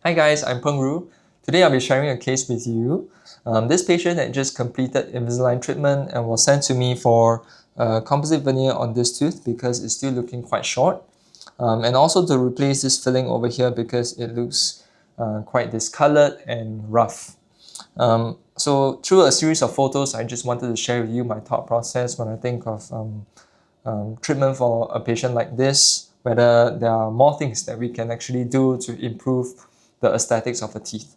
Hi guys, I'm Peng Ru. Today I'll be sharing a case with you. This patient had just completed Invisalign treatment and was sent to me for a composite veneer on this tooth because it's still looking quite short. And also to replace this filling over here because it looks quite discolored and rough. So through a series of photos, I just wanted to share with you my thought process when I think of treatment for a patient like this, whether there are more things that we can actually do to improve the aesthetics of the teeth.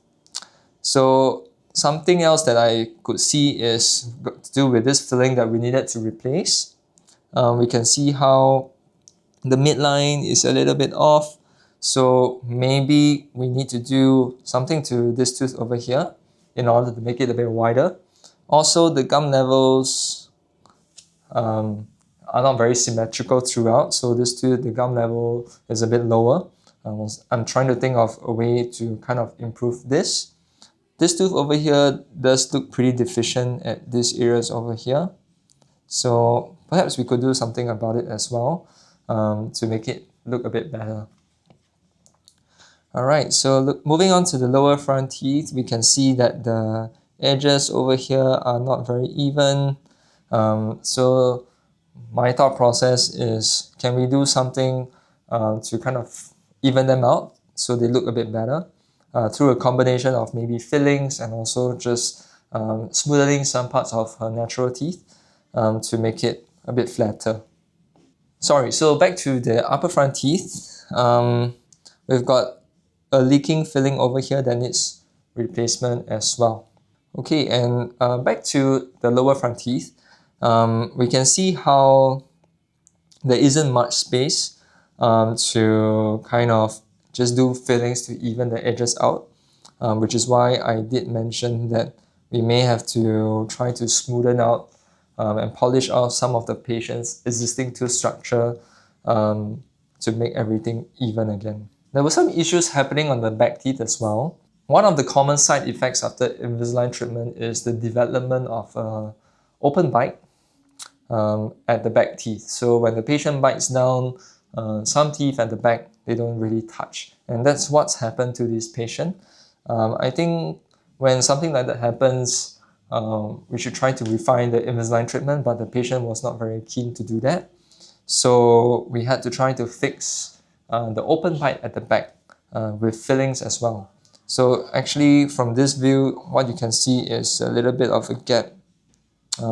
So something else that I could see is to do with this filling that we needed to replace. We can see how the midline is a little bit off. So maybe we need to do something to this tooth over here in order to make it a bit wider. Also, the gum levels are not very symmetrical throughout. So this tooth, the gum level is a bit lower. I'm trying to think of a way to kind of improve this. This tooth over here does look pretty deficient at these areas over here. So perhaps we could do something about it as well to make it look a bit better. Alright, so moving on to the lower front teeth, we can see that the edges over here are not very even. So my thought process is, can we do something to kind of even them out so they look a bit better through a combination of maybe fillings and also just smoothing some parts of her natural teeth to make it a bit flatter. Sorry, so back to the upper front teeth. We've got a leaking filling over here that needs replacement as well. Okay, and back to the lower front teeth. We can see how there isn't much space to kind of just do fillings to even the edges out, which is why I did mention that we may have to try to smoothen out and polish off some of the patient's existing tooth structure to make everything even again. There were some issues happening on the back teeth as well. One of the common side effects after Invisalign treatment is the development of open bite at the back teeth. So when the patient bites down, some teeth at the back, they don't really touch. And that's what's happened to this patient. I think when something like that happens, we should try to refine the Invisalign treatment, but the patient was not very keen to do that. So we had to try to fix the open bite at the back with fillings as well. So actually from this view, what you can see is a little bit of a gap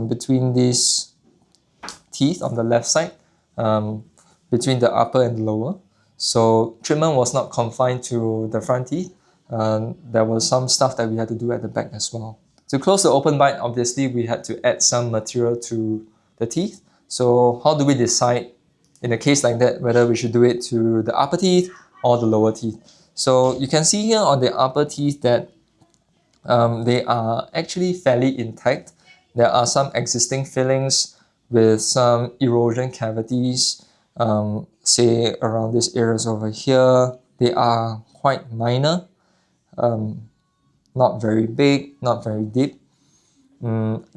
between these teeth on the left side, between the upper and lower. So treatment was not confined to the front teeth. There was some stuff that we had to do at the back as well. To close the open bite, obviously we had to add some material to the teeth. So how do we decide in a case like that whether we should do it to the upper teeth or the lower teeth? So you can see here on the upper teeth that they are actually fairly intact. There are some existing fillings with some erosion cavities, say around these areas over here. They are quite minor, not very big, not very deep.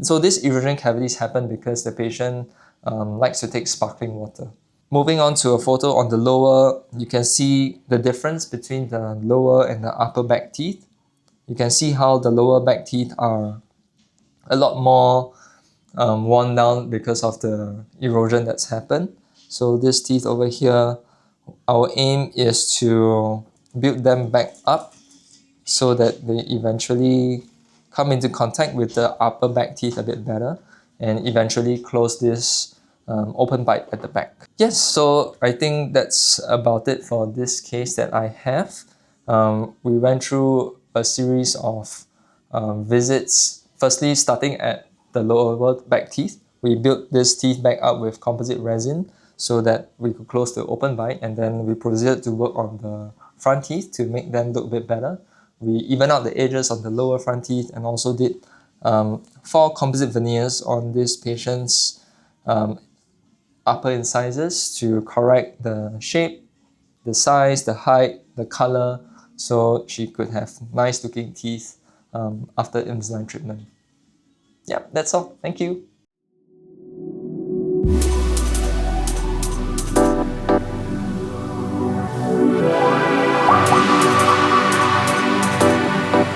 So these erosion cavities happen because the patient likes to take sparkling water. Moving on to a photo on the lower, you can see the difference between the lower and the upper back teeth. You can see how the lower back teeth are a lot more worn down because of the erosion that's happened. So these teeth over here, our aim is to build them back up so that they eventually come into contact with the upper back teeth a bit better and eventually close this open bite at the back. Yes, so I think that's about it for this case that I have. We went through a series of visits, firstly starting at the lower back teeth. We built this teeth back up with composite resin so that we could close the open bite, and then we proceeded to work on the front teeth to make them look a bit better. We evened out the edges of the lower front teeth and also did 4 composite veneers on this patient's upper incisors to correct the shape, the size, the height, the color, so she could have nice looking teeth after Invisalign treatment. Yeah, that's all. Thank you.